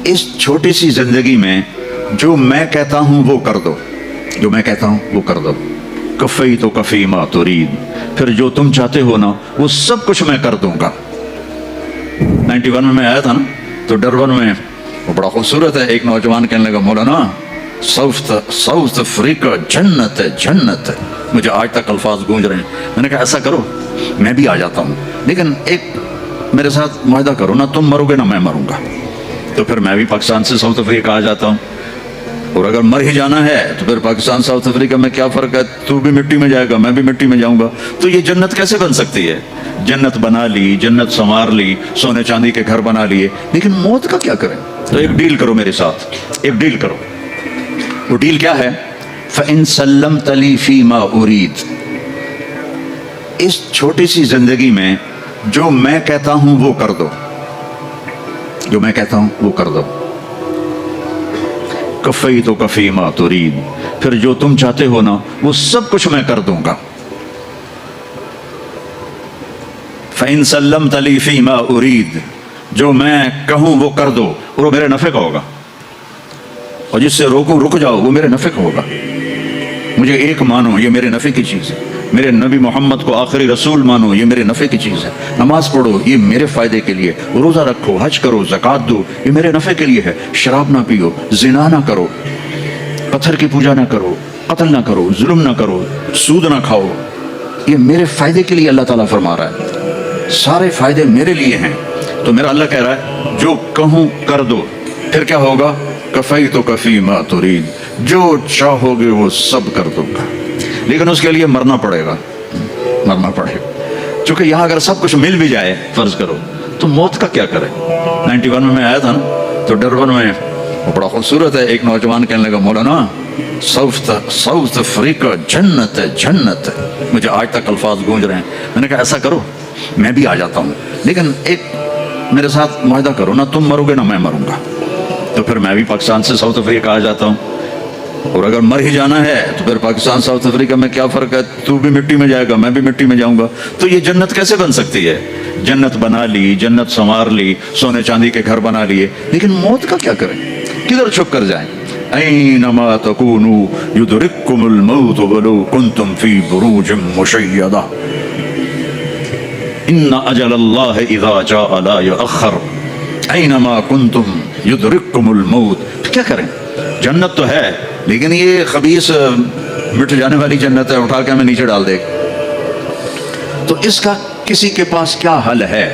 اس چھوٹی سی زندگی میں جو میں کہتا ہوں وہ کر دو، جو میں کہتا ہوں وہ کر دو، کفی تو کفی ما ترید، پھر جو تم چاہتے ہو نا وہ سب کچھ میں کر دوں گا۔ 91 میں آیا تھا نا، تو ڈربن میں وہ بڑا خوبصورت ہے، ایک نوجوان کہنے لگا مولانا ساؤتھ افریقہ جنت ہے، جنت ہے۔ مجھے آج تک الفاظ گونج رہے ہیں۔ میں نے کہا ایسا کرو میں بھی آ جاتا ہوں، لیکن ایک میرے ساتھ معاہدہ کرو نا، تم مرو گے نہ میں مروں گا۔ تو پھر میں بھی پاکستان سے ساؤتھ افریقہ آ جاتا ہوں، اور اگر مر ہی جانا ہے تو پھر پاکستان ساؤتھ افریقہ میں کیا فرق ہے، تو بھی مٹی میں جائے گا میں بھی مٹی میں جاؤں گا۔ تو یہ جنت کیسے بن سکتی ہے؟ جنت بنا لی، جنت سنوار لی، سونے چاندی کے گھر بنا لیے، لیکن موت کا کیا کریں؟ تو ایک ڈیل کرو میرے ساتھ، ایک ڈیل کرو۔ وہ ڈیل کیا ہے؟ فَإِن سَلَّمْتَ لِي فِي مَا أُرِيدُ، اس چھوٹی سی زندگی میں جو میں کہتا ہوں وہ کر دو، جو میں کہتا ہوں وہ کر دو، کفی تو کفی ما ترید، پھر جو تم چاہتے ہو نا وہ سب کچھ میں کر دوں گا۔ فَإِن سَلَّمْتَ لِي فِي مَا أُرِيدُ، جو میں کہوں وہ کر دو، اور وہ میرے نفع کا ہوگا، اور جس سے روکوں رک جاؤ وہ میرے نفع کا ہوگا۔ مجھے ایک مانو یہ میرے نفع کی چیز ہے، میرے نبی محمد کو آخری رسول مانو یہ میرے نفع کی چیز ہے، نماز پڑھو یہ میرے فائدے کے لیے، روزہ رکھو، حج کرو، زکوٰۃ دو یہ میرے نفع کے لیے ہے، شراب نہ پیو، زنا نہ کرو، پتھر کی پوجا نہ کرو، قتل نہ کرو، ظلم نہ کرو، سود نہ کھاؤ، یہ میرے فائدے کے لیے اللہ تعالیٰ فرما رہا ہے، سارے فائدے میرے لیے ہیں۔ تو میرا اللہ کہہ رہا ہے جو کہوں کر دو، پھر کیا ہوگا؟ کفی تو کفی ما ترید، جو چاہو گے وہ سب کر دوں گا، لیکن اس کے لیے مرنا پڑے گا، مرنا پڑے گا، چونکہ یہاں اگر سب کچھ مل بھی جائے فرض کرو تو موت کا کیا کرے؟ 91 میں آیا تھا نا، تو ڈربن میں وہ بڑا خوبصورت ہے، ایک نوجوان کہنے لگا مولانا ساؤتھ افریقہ جنت ہے، جنت ہے۔ مجھے آج تک الفاظ گونج رہے ہیں۔ میں نے کہا ایسا کرو میں بھی آ جاتا ہوں، لیکن ایک میرے ساتھ معاہدہ کرو نا، تم مرو گے نہ میں مروں گا۔ تو پھر میں بھی پاکستان سے ساؤتھ افریقہ آ جاتا ہوں، اور اگر مر ہی جانا ہے تو پھر پاکستان ساؤتھ افریقہ میں کیا فرق ہے، تو بھی مٹی میں جائے گا میں بھی مٹی میں جاؤں گا۔ تو یہ جنت کیسے بن سکتی ہے؟ جنت بنا لی، جنت سنوار لی، سونے چاندی کے گھر بنا لیے، لیکن موت کا کیا کریں؟ کدھر چھپ کر جائیں؟ اینما تکونوا یدرککم الموت ولو کنتم فی بروج مشیدہ، ان اجل اللہ اذا جاء لا یؤخر، اینما کنتم یدرککم الموت۔ کیا کریں؟ جنت تو ہے لیکن یہ خبیث مٹ جانے والی جنت ہے، اٹھا کے ہمیں نیچے ڈال دے گا۔ تو اس کا کسی کے پاس کیا حل ہے؟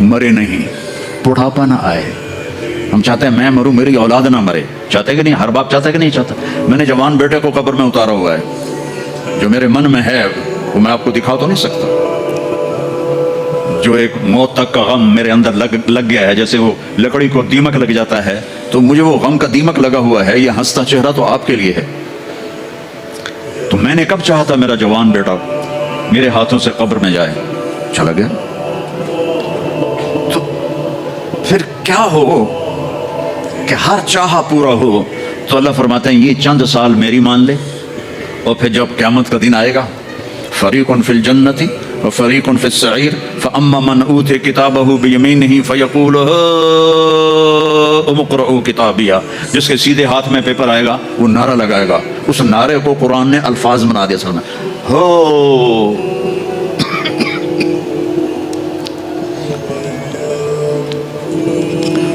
مرے نہیں، بڑھاپا نہ آئے۔ ہم چاہتے ہیں میں مروں میری اولاد نہ مرے، چاہتے کہ نہیں؟ ہر باپ چاہتا ہے کہ نہیں چاہتا؟ میں نے جوان بیٹے کو قبر میں اتارا ہوا ہے، جو میرے من میں ہے وہ میں آپ کو دکھا تو نہیں سکتا، جو ایک موت تک کا غم میرے اندر لگ گیا ہے، جیسے وہ لکڑی کو دیمک لگ جاتا ہے تو مجھے وہ غم کا دیمک لگا ہوا ہے۔ یہ ہنستا چہرہ تو آپ کے لیے ہے۔ تو میں نے کب چاہا تھا میرا جوان بیٹا میرے ہاتھوں سے قبر میں جائے، چلا گیا۔ تو پھر کیا ہو کہ ہر چاہا پورا ہو؟ تو اللہ فرماتے ہیں یہ چند سال میری مان لے، اور پھر جب قیامت کا دن آئے گا، فریق فی الجنت وفریق فی السعیر، فاما من اوتی کتابہ بیمینہ فیقول اقرؤوا کتابیہ، جس کے سیدھے ہاتھ میں پیپر آئے گا وہ نعرہ لگائے گا، اس نعرے کو قرآن نے الفاظ بنا دیا سامنے، ہو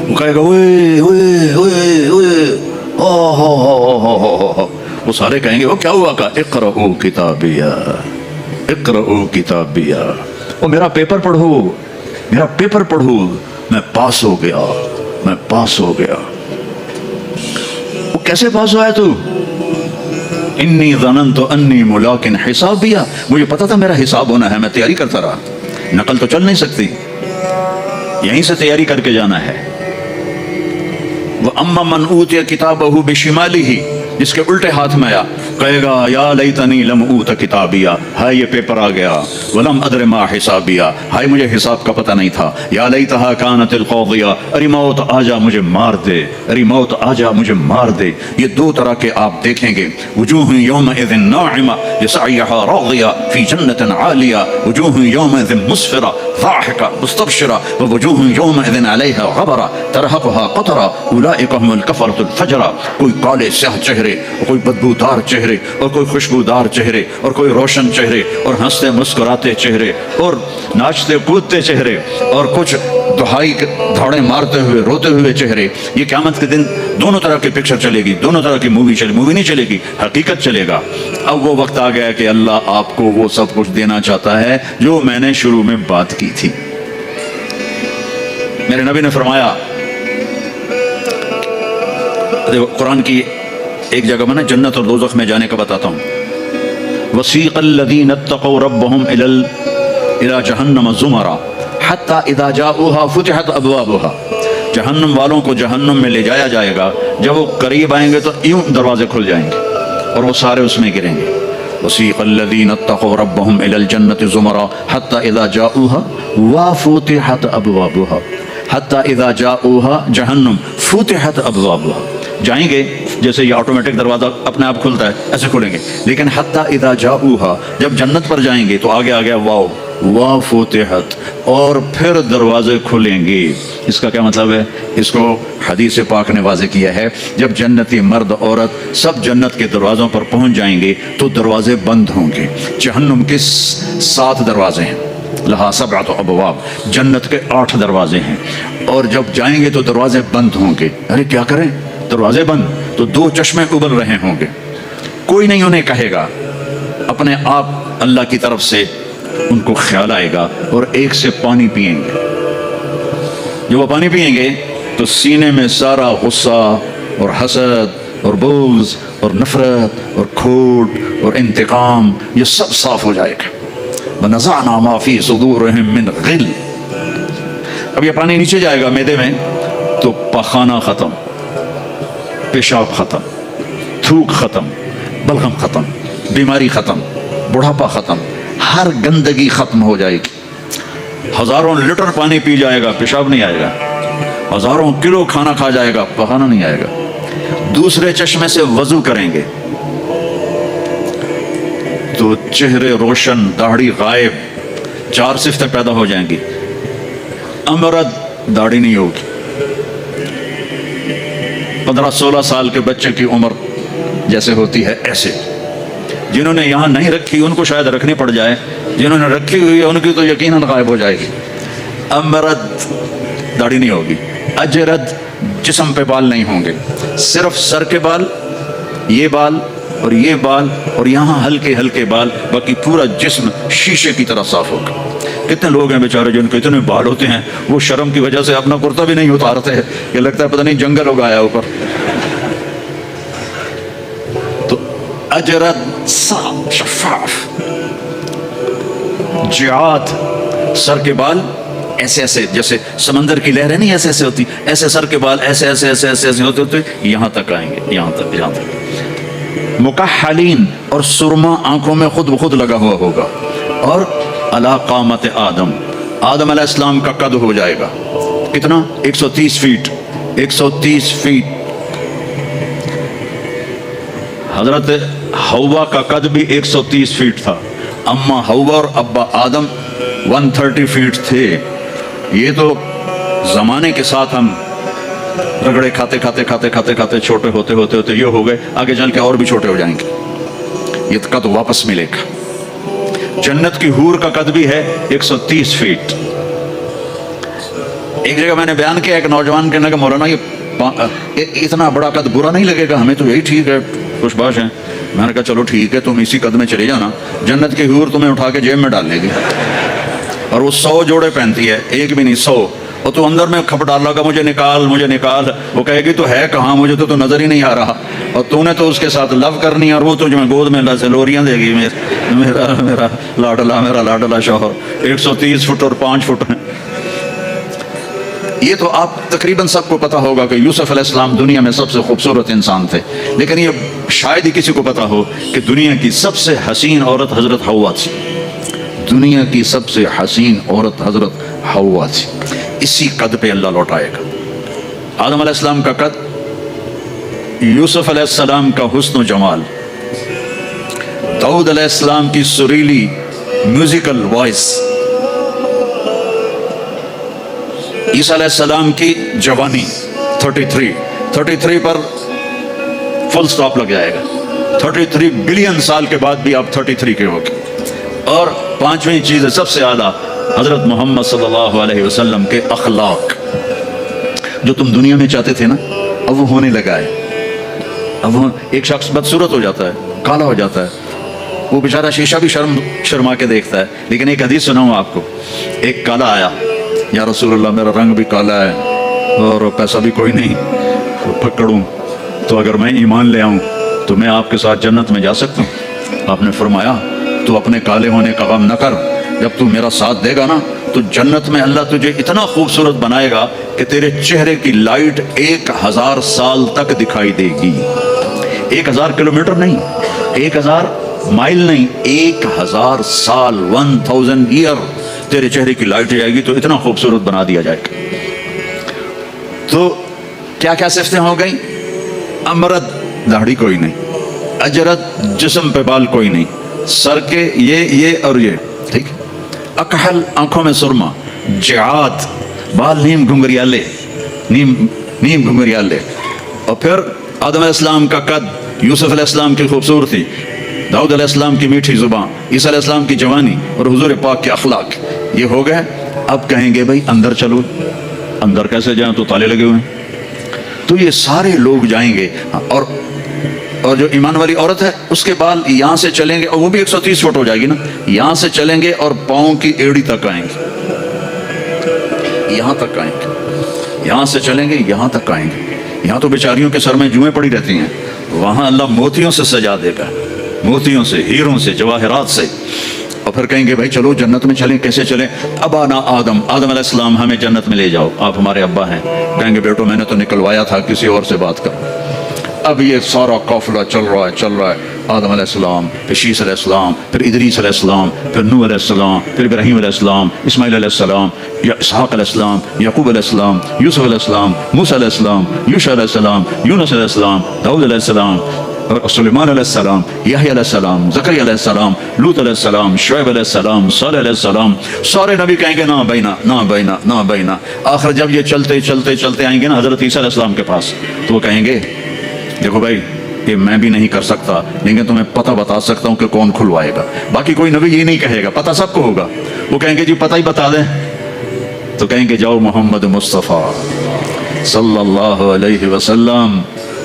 وہ کہے گا اوئے اوئے اوئے اوئے، وہ سارے کہیں گے وہ کیا ہوا؟ کہا اقرؤوا کتابیہ، اقرؤوا کتابیہ، وہ میرا پیپر پڑھو، میرا پیپر پڑھو، میں پاس ہو گیا، میں پاس ہو گیا۔ وہ کیسے پاس ہوا ہے تو؟ انی ظننت انی ملاق حسابیہ، مجھے پتا تھا میرا حساب ہونا ہے، میں تیاری کرتا رہا، نقل تو چل نہیں سکتی، یہیں سے تیاری کر کے جانا ہے۔ وَأَمَّا مَنْ أُوتِيَ كِتَابَهُ بِشِمَالِهِ، جس کے الٹے ہاتھ میں آیا کہے گا یا لیتنی لم اوت کتابیا، ہائے یہ پیپر آ گیا، ولم ادر ما حسابیا، ہائے مجھے حساب کا پتہ نہیں تھا، یا لیتہا کانت القاضیہ، ارے موت آ جا مجھے مار دے، ارے موت آ جا مجھے مار دے۔ یہ دو طرح کے آپ دیکھیں گے، وجوہ یومئذ ناعمہ لسعیہا راضیہ فی جنت عالیہ، وجوہ یومئذ مسفرہ ضاحکہ مستبشرہ، ووجوہ یومئذ علیہا غبرہ ترہقہا قطرہ اولئک هم الکفرۃ الفجرہ۔ کوئی کالے سیاہ چہرے اور کوئی بدبودار چہرے اور کوئی خوشبودار چہرے اور کوئی روشن چہرے اور ہنستے مسکراتے چہرے اور ناچتے کودتے چہرے اور کچھ دہائی دھاڑے مارتے ہوئے روتے ہوئے چہرے۔ یہ قیامت کے دن دونوں طرح کی پکچر چلے گی، دونوں طرح کی مووی نہیں چلے گی، حقیقت چلے گا۔ اب وہ وقت آ گیا کہ اللہ آپ کو وہ سب کچھ دینا چاہتا ہے جو میں نے شروع میں بات کی تھی۔ میرے نبی نے فرمایا، دیکھو قرآن کی ایک جگہ میں جنت اور دوزخ میں جانے کا بتاتا ہوں۔ وسیق الذین اتقوا ربهم الى جہنم زمرا حتی اذا جاؤوها فتحت ابوابها۔ جہنم والوں کو جہنم میں لے جایا جائے گا، جب وہ قریب آئیں گے تو یوں دروازے کھل جائیں گے اور وہ سارے اس میں گریں گے۔ وسیق الذین اتقوا ربهم الى الجنة زمرا حتی اذا جاؤوها وفتحت ابوابها، حتی اذا جاؤوها جہنم فتحت ابوابها، جائیں گے جیسے یہ آٹومیٹک دروازہ اپنے آپ کھلتا ہے ایسے کھلیں گے، لیکن حتی اذا جاؤوها جب جنت پر جائیں گے تو آگے آگے واو وفتحت، اور پھر دروازے کھلیں گے۔ اس کا کیا مطلب ہے؟ اس کو حدیث پاک نے واضح کیا ہے، جب جنتی مرد عورت سب جنت کے دروازوں پر پہنچ جائیں گے تو دروازے بند ہوں گے۔ جہنم کے 7 دروازے ہیں، لہا 7 ابواب، جنت کے 8 دروازے ہیں، اور جب جائیں گے تو دروازے بند ہوں گے۔ ارے کیا کریں، دروازے بند تو 2 چشمے ابل رہے ہوں گے، کوئی نہیں انہیں کہے گا، اپنے آپ اللہ کی طرف سے ان کو خیال آئے گا اور ایک سے پانی پئیں گے۔ جب وہ پانی پئیں گے تو سینے میں سارا غصہ اور حسد اور بغض اور نفرت اور کھوٹ اور انتقام یہ سب صاف ہو جائے گا۔ وَنَزَعْنَا مَا فِي صُدُورِهِم مِّن غِلٍّ۔ اب یہ پانی نیچے جائے گا معدے میں تو پاخانہ ختم، پیشاب ختم، تھوک ختم، بلغم ختم، بیماری ختم، بڑھاپا ختم، ہر گندگی ختم ہو جائے گی۔ ہزاروں لیٹر پانی پی جائے گا، پیشاب نہیں آئے گا، ہزاروں کلو کھانا کھا جائے گا، پخانا نہیں آئے گا۔ دوسرے چشمے سے وضو کریں گے تو چہرے روشن، داڑھی غائب، 4 صفتیں پیدا ہو جائیں گی۔ امرد، داڑھی نہیں ہوگی۔ 15-16 سال کے بچے کی عمر جیسے ہوتی ہے ایسے، جنہوں نے یہاں نہیں رکھی ان کو شاید رکھنی پڑ جائے، جنہوں نے رکھی ہوئی ہے ان کی تو یقیناً غائب ہو جائے گی۔ امرد، داڑھی نہیں ہوگی۔ اجرد، جسم پہ بال نہیں ہوں گے، صرف سر کے بال، یہ بال اور یہ بال اور یہاں ہلکے ہلکے بال، باقی پورا جسم شیشے کی طرح صاف ہوگا۔ کتنے لوگ ہیں بیچارے جن کے اتنے بال ہوتے ہیں وہ شرم کی وجہ سے اپنا کرتا بھی نہیں اتارتے ہیں، یہ لگتا ہے پتہ نہیں جنگل اگایا اوپر۔ تو اجرد، صاف شفاف۔ جعاد، سر کے بال ایسے ایسے جیسے سمندر کی لہریں نہیں ایسے ایسے ہوتی، ایسے سر کے بال ایسے ایسے ایسے ایسے ایسے ہوتے ہوتے یہاں تک آئیں گے، یہاں تک، یہاں تک۔ مکحلین، اور سرما آنکھوں میں خود بخود لگا ہوا ہوگا۔ اور علی قامت آدم، آدم علیہ السلام کا قد ہو جائے گا کتنا؟ 130 فیٹ، 130 فیٹ۔ حضرت حوا کا قد بھی 130 فیٹ تھا، اما حوا اور ابا آدم 130 فیٹ تھے۔ یہ تو زمانے کے ساتھ ہم رگڑے کھاتے کھاتے کھاتے کھاتے کھاتے چھوٹے ہوتے ہوتے ہوتے یہ ہو گئے، آگے چل کے اور بھی چھوٹے ہو جائیں گے، یہ قد واپس ملے گا۔ جنت کی حور کا قد بھی ہے 130 فیٹ۔ ایک جگہ میں نے بیان کیا، ایک نوجوان کہنے لگا مولانا یہ اتنا بڑا قد برا نہیں لگے گا ہمیں تو یہی ٹھیک ہے، خوش باش ہیں۔ میں نے کہا چلو ٹھیک ہے، تم اسی قد میں چلے جانا، جنت کی حور تمہیں اٹھا کے جیب میں ڈال لے گی، اور وہ 100 جوڑے پہنتی ہے، ایک بھی نہیں 100، اور تو اندر میں کھپ ڈال لگا مجھے نکال مجھے نکال، وہ کہے گی تو ہے کہاں، مجھے تو نظر ہی نہیں آ رہا، اور تو نے تو اس کے ساتھ لو کرنی ہے، اور وہ تجھے گود میں لوریاں دے گی، میرا لاڈلا شوہر۔ 130 فٹ اور 5 فٹ ہیں۔ یہ تو آپ تقریباً سب کو پتا ہوگا کہ یوسف علیہ السلام دنیا میں سب سے خوبصورت انسان تھے، لیکن یہ شاید ہی کسی کو پتا ہو کہ دنیا کی سب سے حسین عورت حضرت حوا تھی۔ دنیا کی سب سے حسین عورت حضرت حوا تھی۔ اسی قد پہ اللہ لوٹائے گا۔ آدم علیہ السلام کا قد، یوسف علیہ السلام کا حسن و جمال، داؤد علیہ السلام کی سریلی میوزیکل وائس، عیسیٰ علیہ السلام کی جوانی 33 پر فل سٹاپ لگ جائے گا۔ 33 بلین سال کے بعد بھی آپ 33 کے ہوگے۔ اور پانچویں چیز سب سے اعلیٰ حضرت محمد صلی اللہ علیہ وسلم کے اخلاق، جو تم دنیا میں چاہتے تھے نا اب وہ ہونے لگا ہے۔ اب وہ ایک شخص بدصورت ہو جاتا ہے، کالا ہو جاتا ہے، وہ بیچارہ شیشہ بھی شرما کے دیکھتا ہے۔ لیکن ایک حدیث سناؤں آپ کو، ایک کالا آیا، یا رسول اللہ میرا رنگ بھی کالا ہے اور پیسہ بھی کوئی نہیں، پکڑوں تو اگر میں ایمان لے آؤں تو میں آپ کے ساتھ جنت میں جا سکتا ہوں؟ آپ نے فرمایا تو اپنے کالے ہونے کا غم نہ کر، جب تو میرا ساتھ دے گا نا تو جنت میں اللہ تجھے اتنا خوبصورت بنائے گا کہ تیرے چہرے کی لائٹ 1000 سال تک دکھائی دے گی۔ 1000 کلومیٹر نہیں، 1000 مائل نہیں، 1000 سال، 1000 ایئر تیرے چہرے کی لائٹ جائے گی تو اتنا خوبصورت بنا دیا جائے گا۔ تو کیا کیا صفتیں ہو گئیں؟ امرد، داڑھی کوئی نہیں، اجرد، جسم پہ بال کوئی نہیں، سر کے یہ اور یہ، ٹھیک، اکحل، آنکھوں میں سرما، جعاد، بال نیم گھنگریالے، نیم گھنگریالے، اور پھر آدم علیہ السلام کا قد، یوسف علیہ السلام کی خوبصورتی، داؤد علیہ السلام کی میٹھی زبان، عیسیٰ علیہ السلام کی جوانی اور حضور پاک کے اخلاق، یہ ہو گئے۔ اب کہیں گے بھائی اندر چلو، اندر کیسے جائیں؟ تو تالے لگے ہوئے ہیں۔ تو یہ سارے لوگ جائیں گے، اور جو ایمان والی عورت ہے اس کے بال یہاں سے چلیں گے، اور وہ بھی 130 فٹ ہو جائے گی نا، یہاں سے چلیں گے اور پاؤں کی ایڑی تک آئیں گے، یہاں تک آئیں گے، یہاں سے چلیں گے یہاں تک آئیں گے۔ یہاں تو بیچاریوں کے سر میں جوئیں پڑی رہتی ہیں، وہاں اللہ موتیوں سے سجا دے گا، موتیوں سے، ہیروں سے، جواہرات سے۔ اور پھر کہیں گے بھائی چلو جنت میں چلیں، کیسے چلیں؟ ابانا آدم علیہ السلام ہمیں جنت میں لے جاؤ، آپ ہمارے ابا ہیں۔ کہیں گے بیٹو میں نے تو نکلوایا تھا، کسی اور سے بات کرو۔ اب یہ سارا قافلہ چل رہا ہے، آدم علیہ السلام، پھر شیس علیہ السلام، پھر ادریس علیہ السلام، پھر نوح علیہ السلام، پھر ابراہیم علیہ السلام، اسماعیل علیہ السلام، اسحاق علیہ السلام، یعقوب علیہ السلام، یوسف علیہ السلام، موسیٰ علیہ السلام، یوشع علیہ السلام، یونس علیہ السلام، داؤد علیہ السلام، سلیمان علیہ السلام، یحییٰ علیہ السلام، زکریا علیہ السلام، لوط علیہ السلام، شعیب علیہ السلام، صالح علیہ السلام۔ سارے نبی کہیں گے نا بینا، نا بینا، نا بینا۔ آخر جب یہ چلتے آئیں گے نا حضرت عیسیٰ علیہ السلام کے پاس، تو وہ کہیں گے دیکھو بھائی یہ میں بھی نہیں کر سکتا، لیکن تمہیں پتہ بتا سکتا ہوں کہ کون کھلوائے گا۔ باقی کوئی نبی یہ نہیں کہے گا، پتہ سب کو ہوگا۔ وہ کہیں گے جی پتہ ہی بتا دیں، تو کہیں گے جاؤ محمد مصطفیٰ صلی اللہ علیہ وسلم،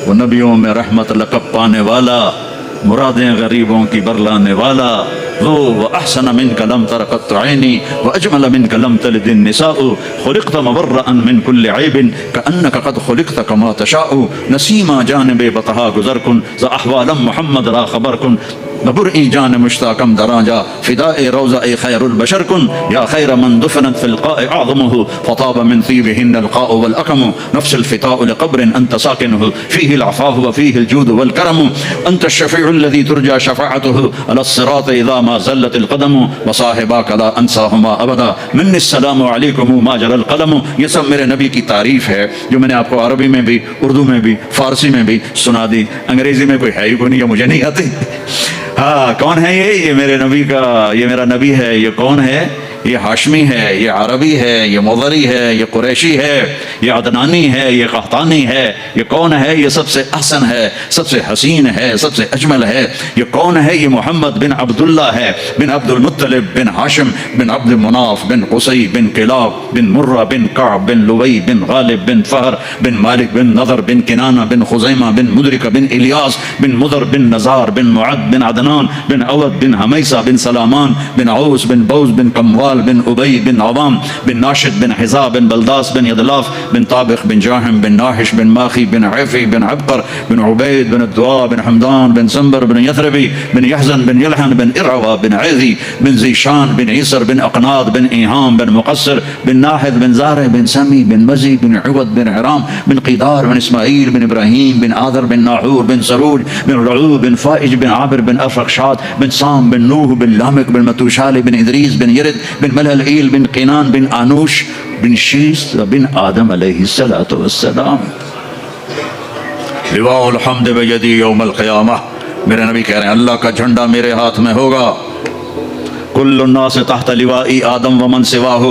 وہ نبیوں میں رحمت لقب پانے والا، مرادیں غریبوں کی برلانے والا، وأحسن منك لم تر قط عيني وأجمل منك لم تلد النساء، خلقت مبرأ من كل عيب كأنك قد خلقت كما تشاء، نسيما جانب بطها گزر کن ز احوال محمد را خبر کن، ببرئی جان مشتاقم دراجا فداء روضہ خیر البشر کن، یا خیر من دفنت في القاء اعظمه فطاب من طيبهن القاء والأكم، نفس الفتاء لقبر انت ساكنه فيه العفاف وفيه الجود والكرم، انت الشفيع الذي ترجى شفاعته على الصراط اذا ما زلت القدم، وصاحباك لا انساهما ابدا، مني السلام علیکم ما جرى القلم۔ یہ سب میرے نبی کی تعریف ہے جو میں نے آپ کو عربی میں بھی، اردو میں بھی، فارسی میں بھی سنا دی۔ انگریزی میں کوئی ہے ہی کوئی نہیں، یہ مجھے نہیں آتی۔ ہاں کون ہے یہ میرے نبی کا، یہ میرا نبی ہے۔ یہ کون ہے؟ یہ ہاشمی ہے، یہ عربی ہے، یہ مضری ہے، یہ قریشی ہے، یہ عدنانی ہے، یہ قحطانی ہے۔ یہ کون ہے؟ یہ سب سے احسن ہے، سب سے حسین ہے، سب سے اجمل ہے۔ یہ کون ہے؟ یہ محمد بن عبداللہ ہے، بن عبد المطلب بن ہاشم بن عبد مناف بن قصی بن کلاب بن مرہ بن کعب بن لوی بن غالب بن فہر بن مالک بن نضر بن کنانہ بن خزیمہ بن مدرکہ بن الیاس بن مضر بن نزار بن معد بن عدنان بن عود بن حمیسہ بن سلامان بن عوس بن بوز بن کموال بلال بن ابی بن عوام بن ناشد بن حذا بن بلداس بن یدلاف بن طابق بن جاحم بن ناحش بن ماخی بن عفی بن عبقر بن عبید بن الدعاء بن حمدان بن سنبر بن یثربی بن یحزن بن یلحن بن ارعوى بن عذی بن زیشان بن عیسر بن اقناط بن ایہام بن مقصر بن ناحد بن زارع بن سمی بن مزی بن عوض بن عرام بن قیدار بن اسماعیل بن ابراہیم بن آذر بن ناحور بن سروج بن رعوب بن فائج بن عابر بن افرخشاد بن سام بن نوح بن لامک بن متوشال بن ادریس بن یرد بن ملہلئیل بن قینان بن آنوش بن شیس بن آدم علیہ السلام. لواء الحمد بیدی یوم القیامہ. میرے نبی کہہ رہے ہیں اللہ کا جھنڈا میرے ہاتھ میں ہوگا. کل الناس تحت لوائی آدم ومن سواہ.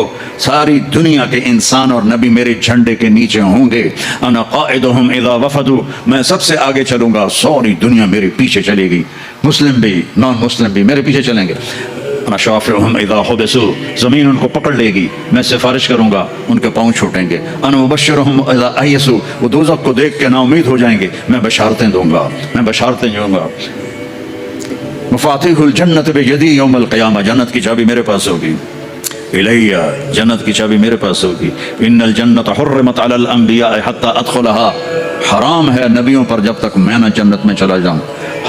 ساری دنیا کے انسان اور نبی میرے جھنڈے کے نیچے ہوں گے. انا قائدہم اذا وفدوا. میں سب سے آگے چلوں گا, ساری دنیا میرے پیچھے چلے گی. مسلم بھی نان مسلم بھی میرے پیچھے چلیں گے. انا شافعہم اذا حبسوا. زمین ان کو پکڑ لے گی, میں سفارش کروں گا, ان کے پاؤں چھوٹیں گے. انا مبشرہم اذا ایسوا. وہ دوزخ کو دیکھ کے نا امید ہو جائیں گے, میں بشارتیں دوں گا, میں بشارتیں دوں گا. مفاتیح الجنت بیدی یوم القیامہ. جنت کی چابی میرے پاس ہوگی. الیہ. جنت کی چابی میرے پاس ہوگی. ان الجنت حرمت علی الانبیاء حتی ادخلہا. حرام ہے نبیوں پر جب تک میں نہ جنت میں چلا جاؤں.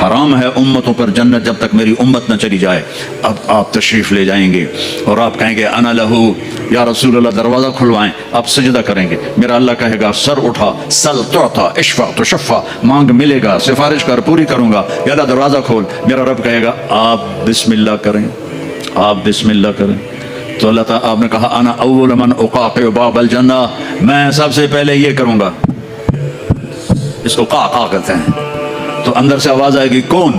حرام ہے امتوں پر جنت جب تک میری امت نہ چلی جائے. اب آپ تشریف لے جائیں گے اور آپ کہیں گے انا لہو یا رسول اللہ, دروازہ کھلوائیں. آپ سجدہ کریں گے. میرا اللہ کہے گا سر اٹھا, سل تعطا, اشفع تشفع. مانگ ملے گا, سفارش کر پوری کروں گا. یا اللہ دروازہ کھول. میرا رب کہے گا آپ بسم اللہ کریں, آپ بسم اللہ کریں. تو اللہ تعالیٰ آپ نے کہا انا اول من اقاقع باب الجنہ. میں سب سے پہلے یہ کروں گا. اس کو قاقع کہتے ہیں. تو اندر سے آواز آئے گی کون؟